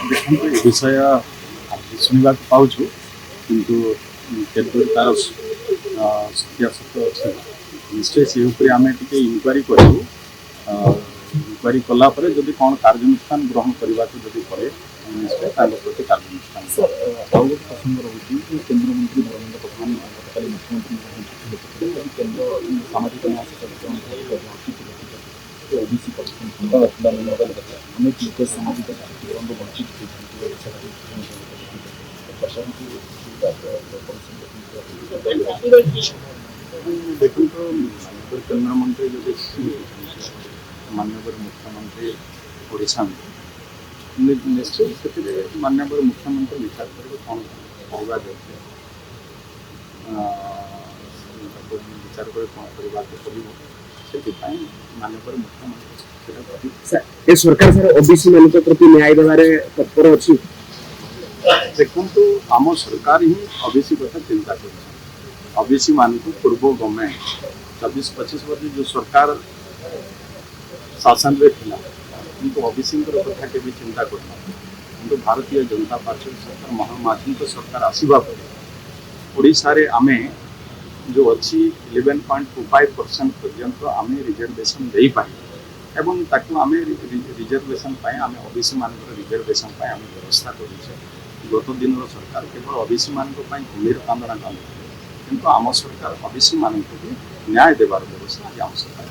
देखो ये विषय शुणा पाचु किंतु केतु तार सत्यासत्य अच्छे निश्चय से आम टे इनक्वारी करूँ इनक्वारी कलापर जब कौन कार्यानुष्ठान ग्रहण करने को पड़े निश्चय प्रति कार्यानुष्ठान ଆଉ ଗୋଟେ ପ୍ରସଙ୍ଗ ରହୁଛି ଯେ କେନ୍ଦ୍ରମନ୍ତ୍ରୀ ଧର୍ମେନ୍ଦ୍ର ପ୍ରଧାନ ଗତକାଲି ମୁଖ୍ୟମନ୍ତ୍ରୀ କେନ୍ଦ୍ର ସାମାଜିକ ନ୍ୟାୟ ସଶକ୍ତିକରଣ ଓବିସି ଅନେକ ଲୋକ ସାମାଜିକ ସଶକ୍ତିକରଣରୁ ବଞ୍ଚିତ देखो तो केंद्र मंत्री जब माननीय मुख्यमंत्री ओडिशा निश्चय से माननीय मुख्यमंत्री विचार करेंगे कौन करवा विचार कर कौन करवा से माननीय मुख्यमंत्री सरकार सर ओबीसी मान प्रति न्याय देवार तत्पर अच्छी देखु आम सरकार ही ओबीसी कथा चिंता कर ओबीसी मान पूर्व गवर्नमेंट 24-25 वर्ष जो सरकार शासन में थिला किंतु ओबीसी कथा के भी चिंता करना किंतु भारतीय जनता पार्टी सरकार महामाधी सरकार आसवा पर ओडिशा रे आमे जो अच्छी 11.25% पर्यंत आम रिजर्वेशन दे पाए एवं ताकू आम रिजर्वेशन आम ओबीसी मान रिजर्वेशन आम व्यवस्था करुचे गत दिन सरकार केवल ओबीसी मान कुमीर कांदना कांद किंतु आम सरकार ओबीसी मान न्याय देवार व्यवस्था आम सरकार।